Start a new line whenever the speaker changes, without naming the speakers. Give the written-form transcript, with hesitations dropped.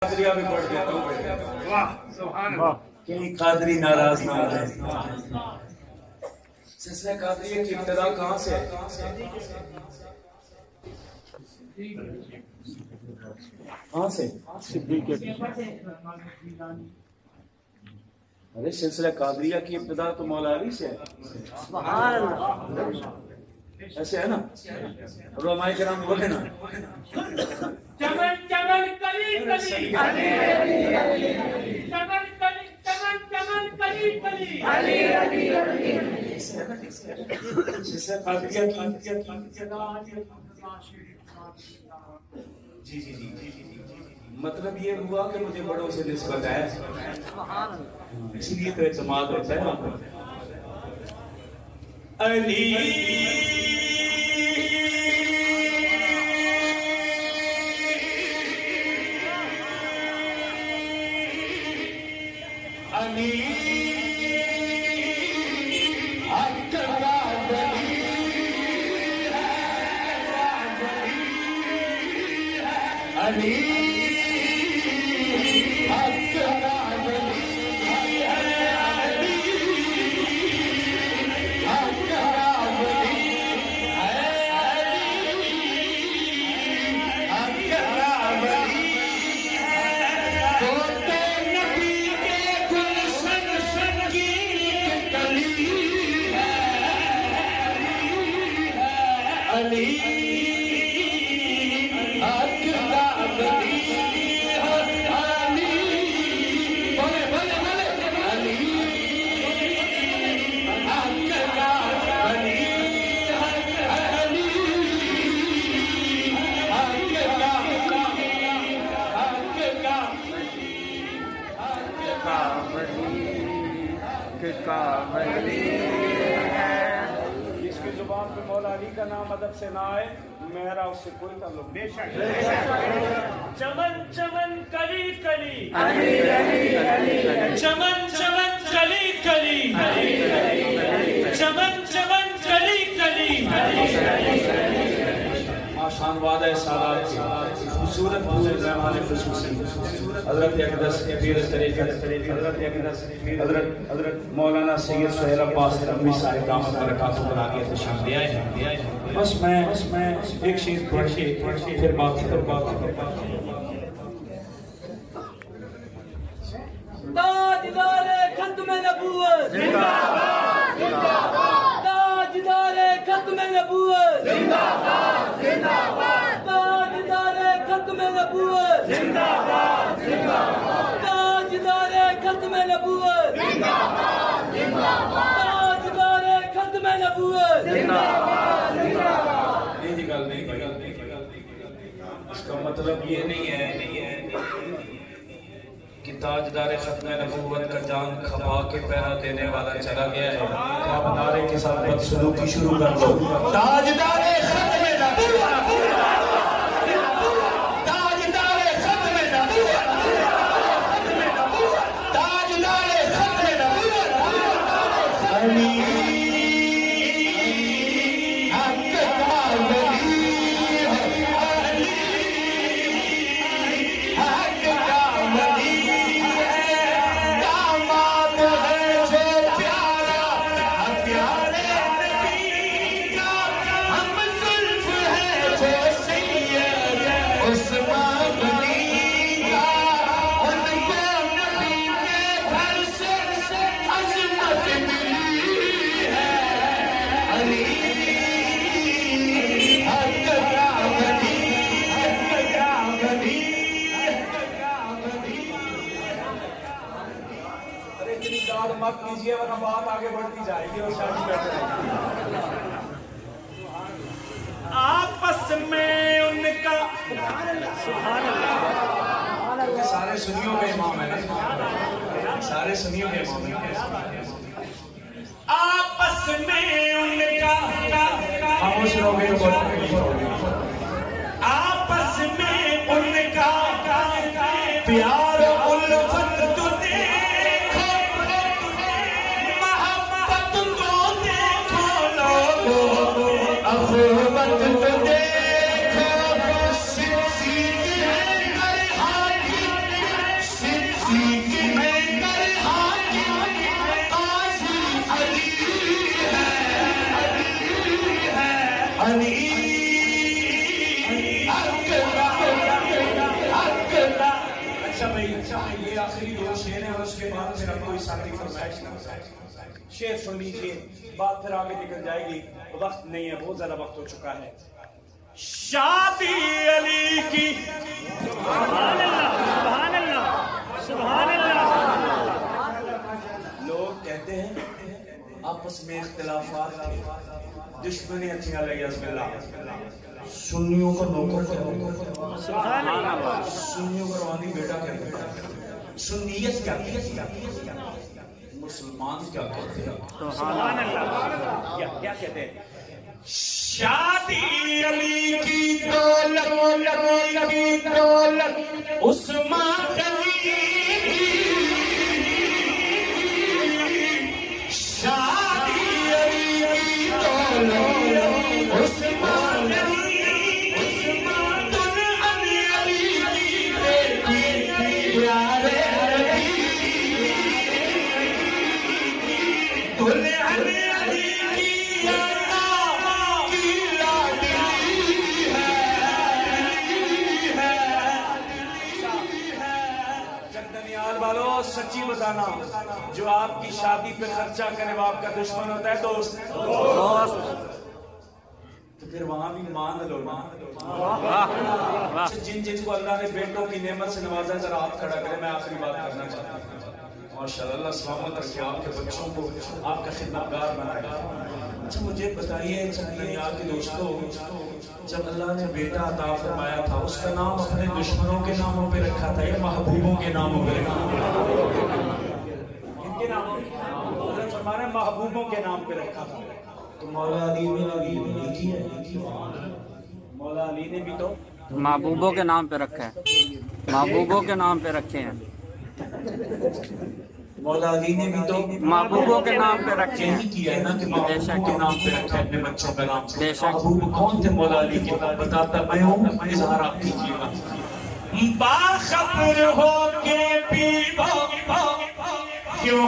قادریہ بھی پڑھ دیتا ہوں بیٹے. واہ سبحان اللہ. کہیں قادری ناراض نہ رہے. سلسلہ قادریہ کی ابتدا کہاں سے ہے؟ کہاں سے؟ ارے سلسلہ قادریہ کی ابتدا تو مولا علی سے ہے. سبحان اللہ. ایسے ہے نا؟ علماء کرام بولے نا.
چمن چمن کلی کلی علی علی علی چمن کلی چمن چمن کلی کلی علی علی علی
سلسلہ قادریہ کی جی جی جی مطلب یہ ہوا کہ مجھے بڑوں سے نسبت ہے, اسی لیے تو اعتماد ہوتا ہے نا. علی علی علی جس کی زبان پہ مولا علی کا نام ادب سے نہ آئے میرا اس سے کوئی تعلق. بے شک
چمن چمن کلی کلی علی علی علی چمن چمن کلی کلی علی علی چمن چمن کلی کلی علی علی
آشان وعدہ سالات کی خوبصورت حضور مہمان خصوصی حضرت اقدس پیر طریقت حضرت مولانا سید سہیل عباس رحمی صاحب دامت برکاتہ بنا کے تشریف لے آئے ہیں. بس میں ایک شعر پڑھ کے پھر بات
تاجدار ختم نبوت زندہ باد زندہ باد تاجدار ختم نبوت زندہ باد زندہ باد تاجدار ختم نبوت زندہ باد زندہ باد تاجدار ختم نبوت زندہ باد زندہ باد تاجدار ختم نبوت زندہ باد زندہ باد.
نہیں اس کا مطلب یہ نہیں ہے کہ تاجدار ختم نبوت کا جان کھپا کے پہرا دینے والا چلا گیا ہے. آپ نعرے کے ساتھ بدسلوکی شروع کر لو. تاجدار ختم نبوت تاجدار ختم نبوت تاجدار ختم نبوت علی مت کیجئے ورنہ بات آگے بڑھتی جائے گی اور شادی بیٹھے رہے گی.
آپس میں ان کا
سبحان اللہ سارے سنیوں کے امام ہیں نا, سارے سنیوں کے امام ہیں.
آپس میں ان کا
خاموش رہو گے تو
آپس میں ان کا پیار الفت تو دیکھو محبت تو دیکھو لوگو
اخوت تو دیکھو یہ آخری دو شعر ہیں اور اس کے بعد پھر اب کوئی ساتھی فرمائش نہ شعر سن لیجیے، بات پھر آگے نکل جائے گی، وقت نہیں ہے، بہت زیادہ وقت ہو چکا ہے۔ شادی علی کی
سبحان اللہ سبحان اللہ سبحان اللہ۔
لوگ کہتے ہیں آپس میں اختلافات دشمنیاں تھیں علیہ اللہ، سنیوں کا نوکر کہتے ہیں، سنیوں کا روحانی بیٹا کہتے ہیں، سنیت کیا کہتی ہے، مسلمان کیا کہتے ہیں؟
سبحان اللہ۔
کیا کہتے ہیں؟ شادی علی کی دولت عثمان غنی، شادی علی کی دولت عثمان غنی، عثمان علی کی بیٹی پیارے علی، علی کی سچی بتانا، جو آپ کی شادی پہ خرچہ کرے وہ آپ کا دشمن ہوتا ہے دوست؟ تو پھر وہاں بھی مان لو نا۔ جن کو اللہ نے بیٹوں کی نعمت سے نوازا ہے ذرا ہاتھ کھڑا کرے۔ میں آخری بات کرنا چاہتا ہوں، ماشاءاللہ اللہ سلامت رکھے آپ کے بچوں کو، آپ کا خدمتگار بنائے۔ اچھا مجھے بتائیے دنیا کے دوستوں، جب اللہ نے بیٹا عطا فرمایا تھا اس کا نام اپنے دشمنوں کے ناموں پہ رکھا تھا یا محبوبوں کے ناموں پہ رکھا تھا؟ ان کے ناموں پہ حضرت فرمایا محبوبوں کے نام پہ رکھا تھا۔ تو مولا علی نے بھی کیا، مولا علی نے بھی تو
محبوبوں کے نام پہ رکھے ہیں، محبوبوں کے نام پہ رکھے ہیں،
مولا علی نے بھی تو
محبوبوں کے نام پہ رکھے ہیں۔
یہی کیا ہے نا کہ محبوبوں کے نام پہ رکھا ہے اپنے بچوں کا نام۔ محبوب کون تھے مولا علی کے؟ بتاتا میں ہوں، اظہار آپ کیجیے گا۔ باخبر ہو کے بھی کیوں